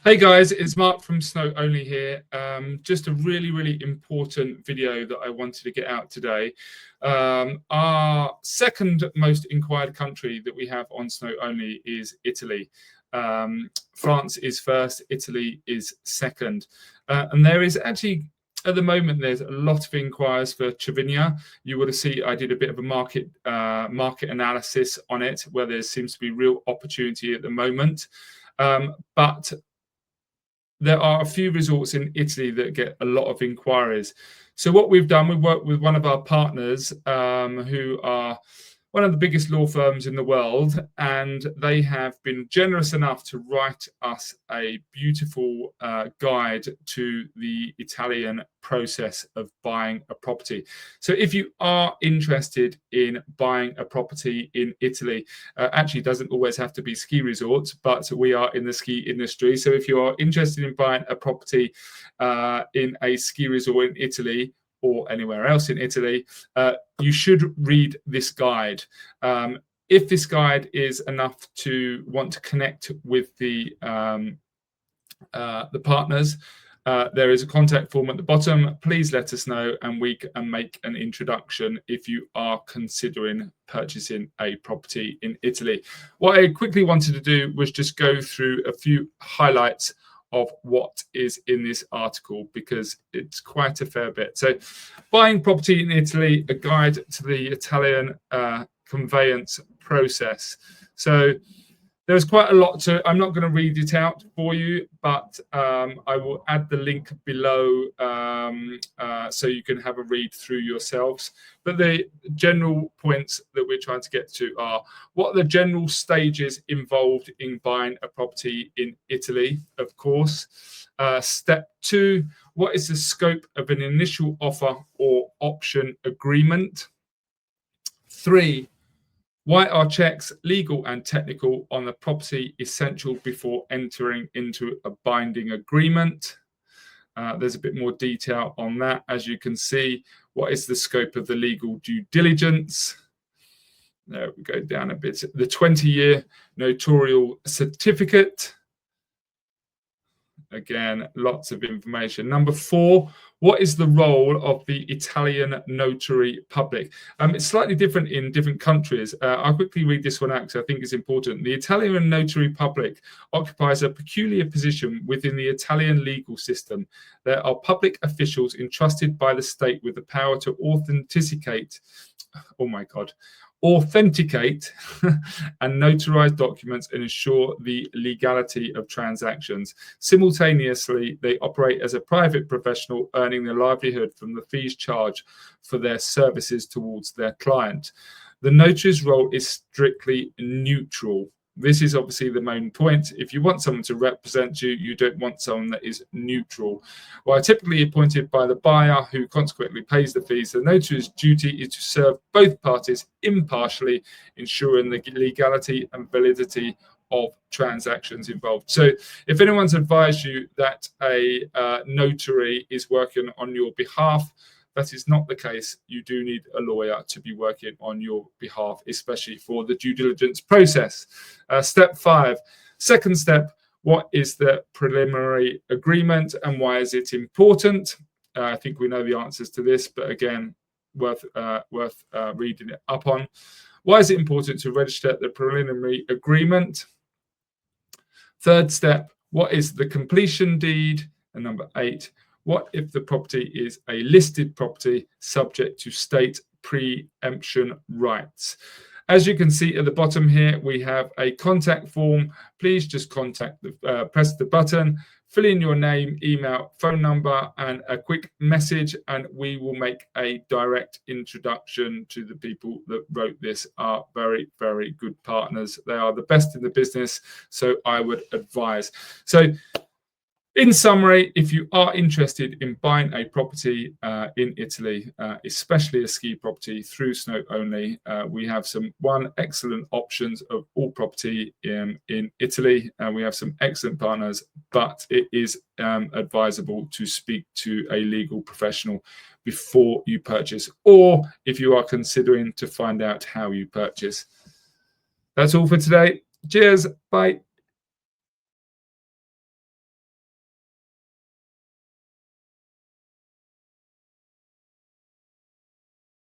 Hey guys, it's Mark from Snow Only here. Just a really important video that I wanted to get out today. Our second most inquired country that we have on Snow Only is Italy. France is first, Italy is second. And there is actually, at the moment, there's a lot of inquiries for Cervinia. You would have seen I did a bit of a market analysis on it, where there seems to be real opportunity at the moment. But there are a few resorts in Italy that get a lot of inquiries. So what we've done, we've worked with one of our partners who are one of the biggest law firms in the world, and they have been generous enough to write us a beautiful guide to the Italian process of buying a property. So if you are interested in buying a property in Italy, actually it doesn't always have to be ski resorts, but we are in the ski industry. So if you are interested in buying a property in a ski resort in Italy, or anywhere else in Italy, you should read this guide. If this guide is enough to want to connect with the partners, there is a contact form at the bottom. Please let us know and we can make an introduction if you are considering purchasing a property in Italy. What I quickly wanted to do was just go through a few highlights of what is in this article, because it's quite a fair bit. So, buying property in Italy, a guide to the Italian conveyance process. So there's quite a lot to, I'm not going to read it out for you, but I will add the link below so you can have a read through yourselves. But the general points that we're trying to get to are, what are the general stages involved in buying a property in Italy, of course. Step 2, what is the scope of an initial offer or option agreement? 3, why are checks, legal and technical, on the property essential before entering into a binding agreement? There's a bit more detail on that. As you can see, what is the scope of the legal due diligence? There we go down a bit. The 20-year notarial certificate. Again, lots of information. Number 4, what is the role of the Italian Notary Public? It's slightly different in different countries. I'll quickly read this one out because I think it's important. The Italian Notary Public occupies a peculiar position within the Italian legal system. There are public officials entrusted by the state with the power to authenticate and notarize documents and ensure the legality of transactions. Simultaneously, they operate as a private professional, earning their livelihood from the fees charged for their services towards their client. The notary's role is strictly neutral. This is obviously the main point. If you want someone to represent you, you don't want someone that is neutral. While typically appointed by the buyer, who consequently pays the fees, the notary's duty is to serve both parties impartially, ensuring the legality and validity of transactions involved. So if anyone's advised you that a notary is working on your behalf, that is not the case. You do need a lawyer to be working on your behalf, especially for the due diligence process. Step 5, second step, what is the preliminary agreement and why is it important? I think we know the answers to this, but again, worth reading it up on. Why is it important to register the preliminary agreement? Third step, what is the completion deed? And number 8, what if the property is a listed property subject to state preemption rights? As you can see at the bottom here, we have a contact form. Please just press the button, fill in your name, email, phone number, and a quick message, and we will make a direct introduction to the people that wrote this. Are very good partners. They are the best in the business, so I would advise. So, in summary, if you are interested in buying a property in Italy, especially a ski property through Snow Only, we have some excellent options of all property in Italy. We have some excellent partners, but it is advisable to speak to a legal professional before you purchase, or if you are considering to find out how you purchase. That's all for today. Cheers. Bye.